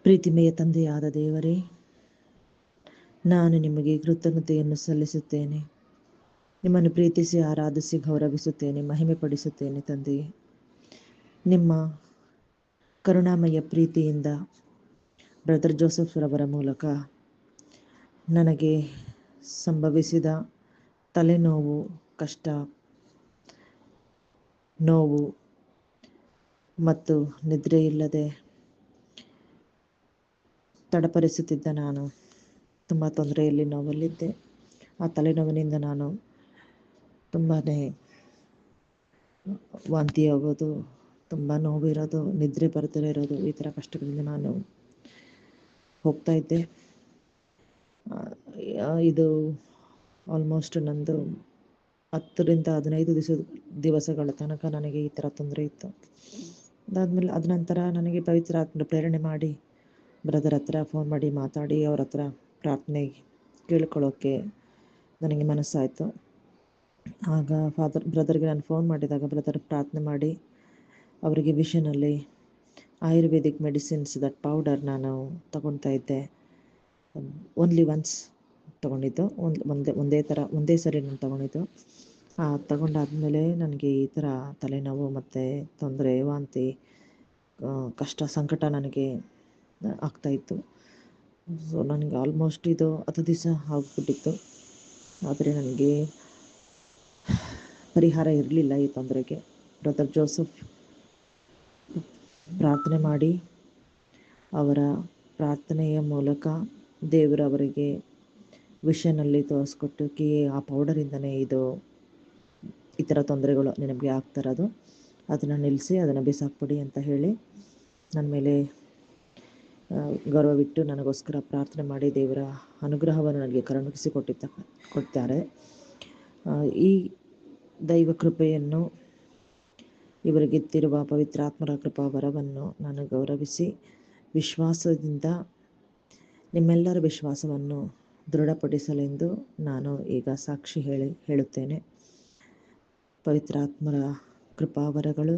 ಪ್ರೀತಿಮೆಯ ತಂದೆಯಾದ ದೇವರೇ, ನಾನು ನಿಮಗೆ ಕೃತಜ್ಞತೆಯನ್ನು ಸಲ್ಲಿಸುತ್ತೇನೆ. ನಿಮ್ಮನ್ನು ಪ್ರೀತಿಸಿ ಆರಾಧಿಸಿ ಗೌರವಿಸುತ್ತೇನೆ, ಮಹಿಮೆ ಪಡಿಸುತ್ತೇನೆ. ತಂದೆಯೇ, ನಿಮ್ಮ ಕರುಣಾಮಯ ಪ್ರೀತಿಯಿಂದ ಬ್ರದರ್ ಜೋಸೆಫ್ ರವರ ಮೂಲಕ ನನಗೆ ಸಂಭವಿಸಿದ ತಲೆನೋವು, ಕಷ್ಟ, ನೋವು ಮತ್ತು ನಿದ್ರೆ ಇಲ್ಲದೆ ತಡಪಡಿಸುತ್ತಿದ್ದ ನಾನು ತುಂಬ ತೊಂದರೆಯಲ್ಲಿ, ನೋವಲ್ಲಿದ್ದೆ. ಆ ತಲೆನೋವಿನಿಂದ ನಾನು ತುಂಬಾ ವಾಂತಿ ಆಗೋದು, ತುಂಬ ನೋವಿರೋದು, ನಿದ್ರೆ ಬರ್ದಲೇ ಇರೋದು, ಈ ಥರ ಕಷ್ಟಗಳಿಂದ ನಾನು ಹೋಗ್ತಾ ಇದ್ದೆ. ಇದು ಆಲ್ಮೋಸ್ಟ್ ನಂದು 10 ರಿಂದ 15 ದಿವಸಗಳ ತನಕ ನನಗೆ ಈ ಥರ ತೊಂದರೆ ಇತ್ತು. ಅದಾದಮೇಲೆ ಅದ ನಂತರ ನನಗೆ ಪವಿತ್ರ ಆತ್ಮ ಪ್ರೇರಣೆ ಮಾಡಿ ಬ್ರದರ್ ಹತ್ರ ಫೋನ್ ಮಾಡಿ ಮಾತಾಡಿ ಅವ್ರ ಹತ್ರ ಪ್ರಾರ್ಥನೆ ಕೇಳ್ಕೊಳ್ಳೋಕ್ಕೆ ನನಗೆ ಮನಸ್ಸಾಯಿತು. ಆಗ ಬ್ರದರ್ಗೆ ನಾನು ಫೋನ್ ಮಾಡಿದಾಗ ಬ್ರದರ್ ಪ್ರಾರ್ಥನೆ ಮಾಡಿ ಅವರಿಗೆ ವಿಷನಲ್ಲಿ ಆಯುರ್ವೇದಿಕ್ ಮೆಡಿಸಿನ್ಸ್ ದಟ್ ಪೌಡರ್ ನಾನು ತಗೊಳ್ತಾ ಇದ್ದೆ. ಓನ್ಲಿ ಒನ್ಸ್ ತೊಗೊಂಡಿದ್ದು, ಒಂದೇ ಸರಿ ನಾನು ತೊಗೊಂಡಿದ್ದು. ತಗೊಂಡಾದ್ಮೇಲೆ ನನಗೆ ಈ ಥರ ತಲೆನೋವು ಮತ್ತು ತೊಂದರೆ, ವಾಂತಿ, ಕಷ್ಟ, ಸಂಕಟ ನನಗೆ ಆಗ್ತಾಯಿತ್ತು. ಸೊ ನನಗೆ ಆಲ್ಮೋಸ್ಟ್ ಇದು 10 ದಿವಸ ಆಗಿಬಿಟ್ಟಿತ್ತು. ಆದರೆ ನನಗೆ ಪರಿಹಾರ ಇರಲಿಲ್ಲ ಈ ತೊಂದರೆಗೆ. ಬ್ರದರ್ ಜೋಸೆಫ್ ಪ್ರಾರ್ಥನೆ ಮಾಡಿ, ಅವರ ಪ್ರಾರ್ಥನೆಯ ಮೂಲಕ ದೇವರು ಅವರಿಗೆ ವಿಷನಲ್ಲಿ ತೋರಿಸ್ಕೊಟ್ಟು ಆ ಪೌಡರಿಂದನೇ ಈ ಥರ ತೊಂದರೆಗಳು ನಿನಗೆ ಆಗ್ತಿರೋದು, ಅದನ್ನು ನಿಲ್ಲಿಸಿ, ಅದನ್ನು ಬಿಸಾಕ್ಬಿಡಿ ಅಂತ ಹೇಳಿ ನನ್ನ ಮೇಲೆ ಗೌರವವಿಟ್ಟು ನನಗೋಸ್ಕರ ಪ್ರಾರ್ಥನೆ ಮಾಡಿ ದೇವರ ಅನುಗ್ರಹವನ್ನು ನನಗೆ ಕರುಣಿಸಿ ಕೊಡ್ತಾರೆ. ಈ ದೈವ ಕೃಪೆಯನ್ನು, ಇವರಿಗಿತ್ತಿರುವ ಪವಿತ್ರಾತ್ಮರ ಕೃಪಾ ವರವನ್ನು ನಾನು ಗೌರವಿಸಿ ವಿಶ್ವಾಸದಿಂದ ನಿಮ್ಮೆಲ್ಲರ ವಿಶ್ವಾಸವನ್ನು ದೃಢಪಡಿಸಲೆಂದು ನಾನು ಈಗ ಸಾಕ್ಷಿ ಹೇಳುತ್ತೇನೆ. ಪವಿತ್ರಾತ್ಮರ ಕೃಪಾವರಗಳು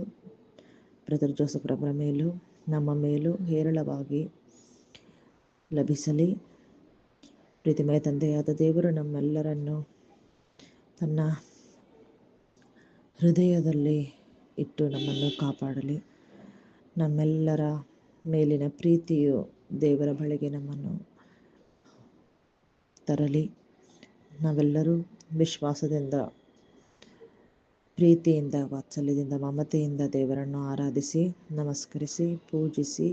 ಬ್ರದರ್ ಜೋಸೆಫ್ ರವರ ಮೇಲೂ ನಮ್ಮ ಮೇಲೂ ಹೇರಳವಾಗಿ ಲಭಿಸಲಿ. ಪ್ರೀತಿಮಯ ತಂದೆಯಾದ ದೇವರು ನಮ್ಮೆಲ್ಲರನ್ನು ತನ್ನ ಹೃದಯದಲ್ಲಿ ಇಟ್ಟು ನಮ್ಮನ್ನು ಕಾಪಾಡಲಿ. ನಮ್ಮೆಲ್ಲರ ಮೇಲಿನ ಪ್ರೀತಿಯು ದೇವರ ಬಳಿಗೆ ನಮ್ಮನ್ನು ತರಲಿ. ನಾವೆಲ್ಲರೂ ವಿಶ್ವಾಸದಿಂದ, ಪ್ರೀತಿಯಿಂದ, ವಾತ್ಸಲ್ಯದಿಂದ, ಮಮತೆಯಿಂದ ದೇವರನ್ನು ಆರಾಧಿಸಿ, ನಮಸ್ಕರಿಸಿ, ಪೂಜಿಸಿ